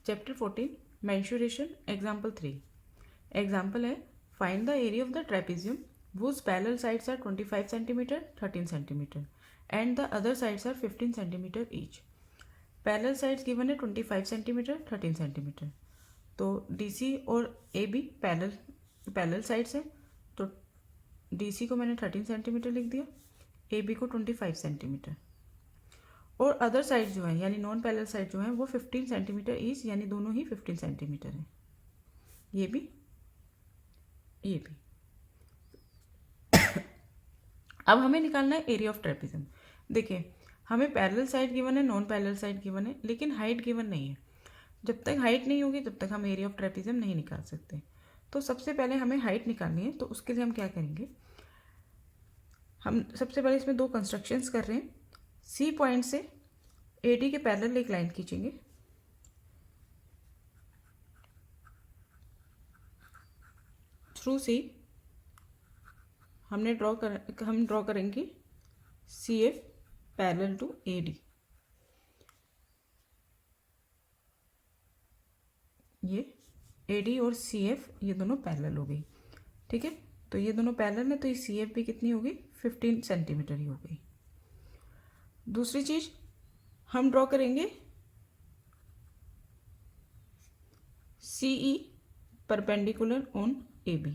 Chapter 14 mensuration example 3 example है find the area of the trapezium whose parallel sides are 25 centimeter 13 centimeter and the other sides are 15 centimeter each. Parallel sides given है 25 centimetre 13 centimetre. तो DC और AB parallel sides है, तो DC को मैंने 13 centimetre लिख दिया, AB को 25 सेंटीमीटर. और अदर साइड जो है यानी नॉन पैरेलल साइड जो है वो 15 सेंटीमीटर ईच, यानी दोनों ही 15 सेंटीमीटर है. ये भी ये भी. अब हमें निकालना है एरिया ऑफ ट्रेपेजियम. देखिए हमें पैरेलल साइड गिवन है, नॉन पैरेलल साइड गिवन है, लेकिन हाइट गिवन नहीं है. जब तक हाइट नहीं होगी तब तक हम एरिया ऑफ ट्रेपेजियम नहीं निकाल सकते. तो सबसे पहले हमें हाइट निकालनी है. तो उसके लिए हम क्या करेंगे, हम सबसे पहले इसमें दो कंस्ट्रक्शंस कर रहे हैं. सी पॉइंट से AD के पैरेलल एक लाइन खींचेंगे. थ्रू C हम ड्रॉ करेंगे CF पैरेलल टू AD. ये AD और CF ये दोनों पैरेलल हो गई. ठीक है, तो ये दोनों पैरेलल है, तो ये CF भी कितनी होगी 15 सेंटीमीटर ही हो गई. दूसरी चीज हम ड्रॉ करेंगे CE perpendicular on AB.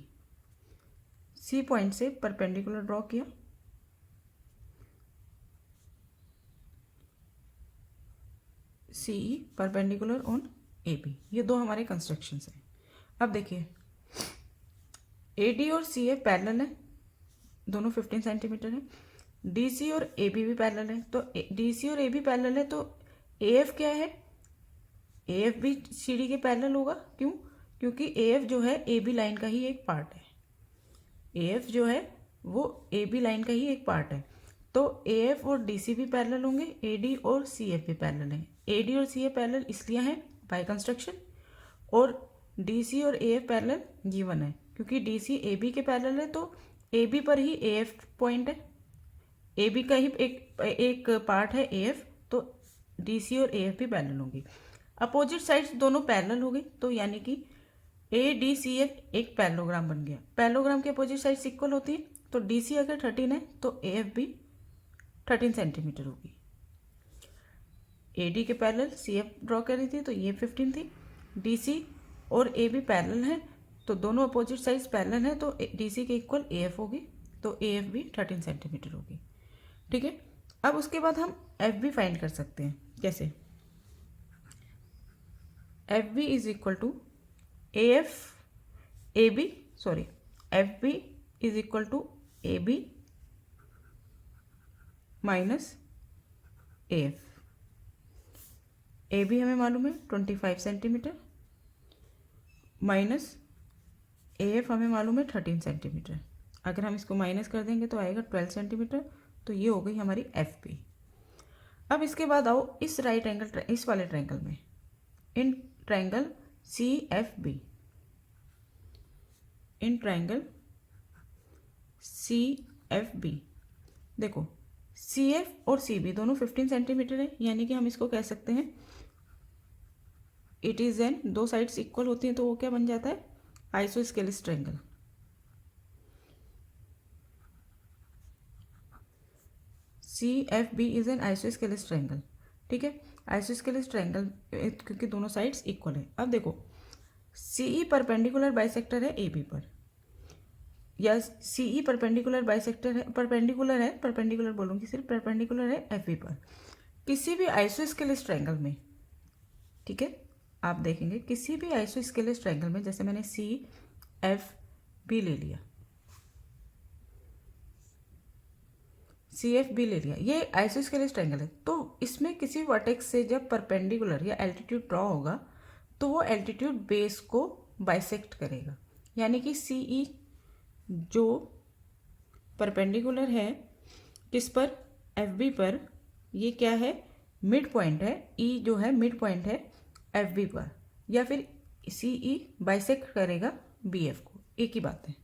C point से परपेंडिकुलर ड्रॉ किया, CE परपेंडिकुलर ऑन AB. ये दो हमारे कंस्ट्रक्शंस हैं. अब देखिए AD और CF पैरेलल है, दोनों 15 सेंटीमीटर है. DC और AB भी पैरेलल है, तो DC और AB पैरेलल है, तो AF क्या है, AF भी CD के पैरेलल होगा. क्यों? क्योंकि AF जो है AB लाइन का ही एक पार्ट है. AF जो है वो AB लाइन का ही एक पार्ट है. तो AF और DC भी पैरेलल होंगे, AD और CF भी पैरेलल है. AD और CF पैरेलल इसलिए हैं बाय कंस्ट्रक्शन, और DC और AF पैरेलल गिवन है क्योंकि DC AB के पैरेलल है, तो AB पर ही AF पॉइंट है, AB का ही एक पार्ट है AF, तो DC और AF भी पैरेलल होंगी. अपोजिट साइड्स दोनों पैरेलल हो गई, तो यानी कि ADCF एक पैरेललोग्राम बन गया. पैरेललोग्राम के अपोजिट साइड्स इक्वल होती है, तो DC अगर 13 है तो AF भी 13 सेंटीमीटर होगी. AD के पैरेलल CF ड्रॉ करी थी, तो ये 15 थी. DC और AB पैरेलल है, तो दोनों अपोजिट साइड्स पैरेलल है, तो DC के इक्वल AF होगी, तो AF भी 13 सेंटीमीटर होगी. ठीक है, अब उसके बाद हम FB फाइंड कर सकते हैं. कैसे? FB is equal to FB is equal to AB minus AF. AB हमें मालूम है 25 सेंटीमीटर, माइनस AF हमें मालूम है 13 सेंटीमीटर. अगर हम इसको माइनस कर देंगे तो आएगा 12 सेंटीमीटर. तो ये हो गई हमारी FB. अब इसके बाद आओ इस राइट एंगल, इस वाले ट्रायंगल में, in triangle CFB, in triangle CFB देखो CF और CB दोनों 15 सेंटीमीटर है, यानी कि हम इसको कह सकते हैं इट इज एन, दो साइड्स इक्वल होती हैं तो वो क्या बन जाता है, isosceles triangle. CFB is an isosceles triangle. ठीक है, आइसोस्केलिस ट्रायंगल क्योंकि दोनों साइड्स इक्वल है. अब देखो CE परपेंडिकुलर बाइसेक्टर है AB पर, या CE परपेंडिकुलर बाइसेक्टर है, परपेंडिकुलर बोलूँगी सिर्फ, परपेंडिकुलर है FB पर. किसी भी आइसोस्केलिस ट्रायंगल में, ठीक है, आप देखेंगे किसी भी आइसोस्केलिस ट्रायंगल में, जैसे मैंने CFB ले लिया, CFB ले लिया, ये आइसोस्केलिस ट्रायंगल है, तो इसमें किसी वर्टेक्स से जब परपेंडिकुलर या एल्टीट्यूड ड्रॉ होगा तो वो एल्टीट्यूड बेस को बाइसेक्ट करेगा. यानी कि CE जो परपेंडिकुलर है किस पर, FB पर, ये क्या है, मिड पॉइंट है. E जो है मिड पॉइंट है FB पर, या फिर CE बाइसेक्ट करेगा BF को, एक ही बात है.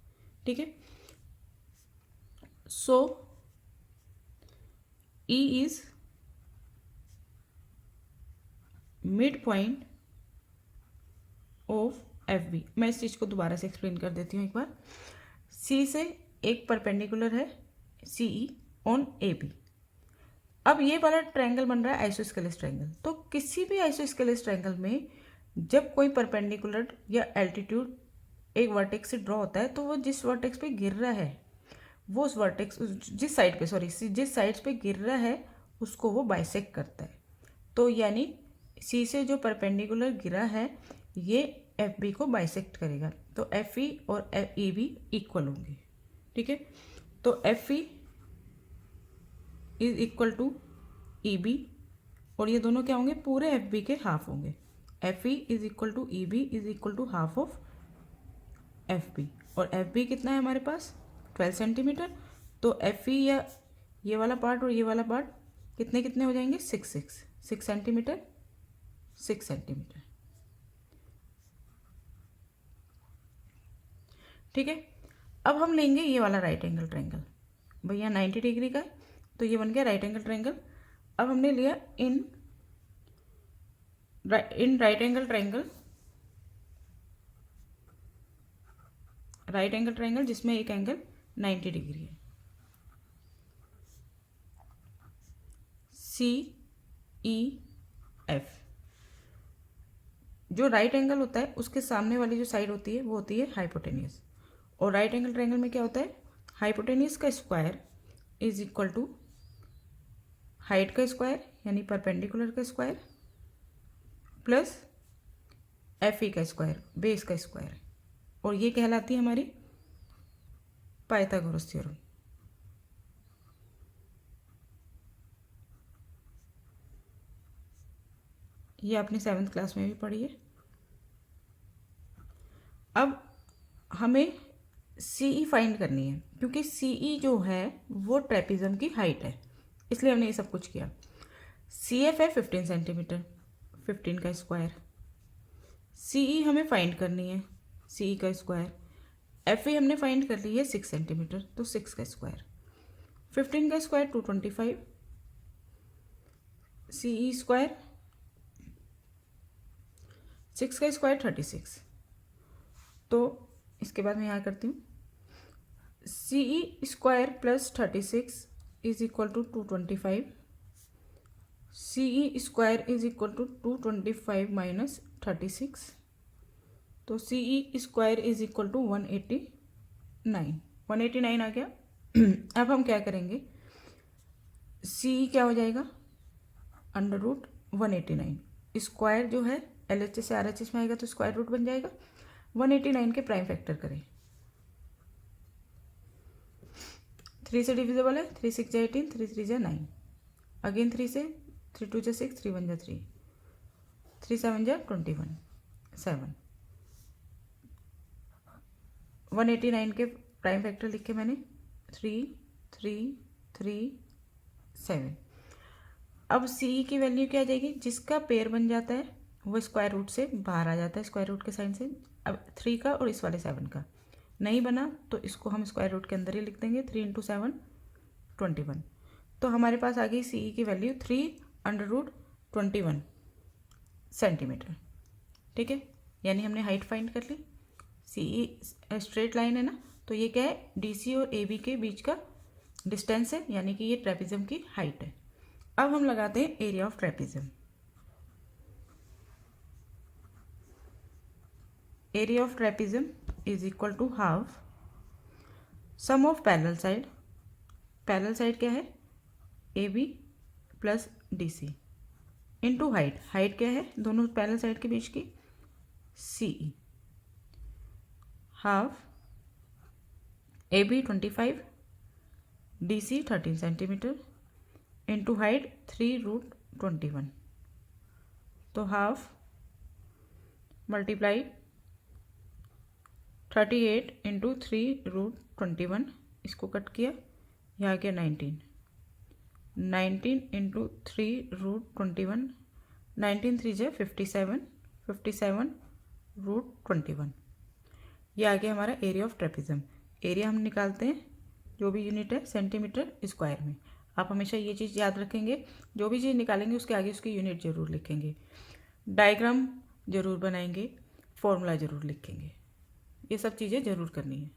ठीक है, so E is midpoint of F B. मैं इस चीज़ को दोबारा से एक्सप्लेन कर देती हूँ एक बार। सी से एक परपेंडिकुलर है सी ई ऑन ए बी। अब ये वाला ट्रायंगल बन रहा है आइसोस्केलेस ट्रायंगल। तो किसी भी आइसोस्केलेस ट्रायंगल में जब कोई परपेंडिकुलर या एल्टीट्यूड एक वर्टेक्स से ड्रॉ होता है तो वो जिस वर्टेक्स पे गिर रहा है वो उस वर्टेक्स जिस साइड पे गिर रहा है उसको वो बाइसेक्ट करता है। तो यानी सी से जो परपेंडिकुलर गिरा है ये एफ बी को बाइसेक्ट करेगा। तो एफ ई और ई बी इक्वल होंगे। ठीक है, तो F E is equal to E B और ये दोनों क्या होंगे, पूरे एफ बी के हाफ होंगे। F E is equal to E B is equal to half of F B. और एफ बी कितना है हमारे पास 12 सेंटीमीटर। तो एफ ई या ये वाला पार्ट और ये वाला पार्ट कितने कितने हो जाएंगे 6 सेंटीमीटर 6 सेंटीमीटर। ठीक है, अब हम लेंगे ये वाला राइट एंगल ट्रायंगल। भैया 90 डिग्री का है तो ये बन गया राइट एंगल ट्रायंगल। अब हमने लिया इन राइट एंगल ट्रायंगल जिसमें एक एंगल 90 डिग्री है। सी ई एफ। जो राइट एंगल होता है उसके सामने वाली जो साइड होती है वो होती है हाइपोटेनियस। और राइट एंगल ट्रायंगल में क्या होता है, हाइपोटेनियस का square is equal to height का स्क्वायर यानी परपेंडिकुलर का स्क्वायर प्लस एफ ई का स्क्वायर बेस का स्क्वायर। और ये कहलाती है हमारी पाइथागोरस थ्योरम। ये आपने 7th क्लास में भी पढ़ी है। अब हमें सी ई फाइंड करनी है क्योंकि सी ई जो है वो ट्रेपिज्म की हाइट है, इसलिए हमने ये सब कुछ किया। सी एफ है 15 सेंटीमीटर 15 का स्क्वायर। सी ई हमें फाइंड करनी है सी ई का स्क्वायर। एफ ई हमने फाइंड कर ली है 6 सेंटीमीटर तो 6 का स्क्वायर। 15 का स्क्वायर 225 सी ई स्क्वायर 6 का स्क्वायर 36। तो इसके बाद मैं यहाँ करती हूँ C E square plus 36 is equal to 225। C E square is equal to 225 minus 36 तो C E square is equal to 189 आ गया। अब हम क्या करेंगे, सी ई क्या हो जाएगा अंडर रूट 189। स्क्वायर जो है एल एच एस से आर एच एस में आएगा तो स्क्वायर रूट बन जाएगा। 189 के प्राइम फैक्टर करें 3 से डिविजिबल है 3 6 18 3 3 9 अगेन 3 से 3 2 6 3 1 3 3 7 21 7। 189 के प्राइम फैक्टर लिखे मैंने 3 3 3 7। अब सी ई की वैल्यू क्या आ जाएगी, जिसका पेयर बन जाता है वो स्क्वायर रूट से बाहर आ जाता है, स्क्वायर रूट के साइन से। अब 3 का और इस वाले 7 का नहीं बना तो इसको हम स्क्वायर रूट के अंदर ही लिख देंगे। 3 × 7 21। तो हमारे पास आ गई सी ई की वैल्यू 3√21 सेंटीमीटर। ठीक है, यानी हमने हाइट फाइंड कर ली। सी ई स्ट्रेट लाइन है ना, तो ये क्या है डी सी और ए बी के बीच का डिस्टेंस है, यानी कि ये ट्रेपिज्म की हाइट है। अब हम लगाते हैं area of trapezium. Area of trapezium is equal to half sum of parallel side. Parallel side क्या है A B plus D C into height. Height क्या है दोनों पैरेलल साइड के बीच की C E. Half A B 25 D C 13 centimetre into height 3√21। तो half multiply 38 into 3√21, इसको कट किया यहाँ गया 19 इंटू 3√21 19 3 × 57√21। ये आ गया हमारा एरिया ऑफ ट्रेपिज्म। एरिया हम निकालते हैं जो भी यूनिट है सेंटीमीटर स्क्वायर में। आप हमेशा ये चीज़ याद रखेंगे, जो भी चीज़ निकालेंगे उसके आगे उसकी यूनिट ज़रूर लिखेंगे। डायग्राम ज़रूर बनाएंगे। फॉर्मूला ज़रूर लिखेंगे। ये सब चीज़ें ज़रूर करनी है।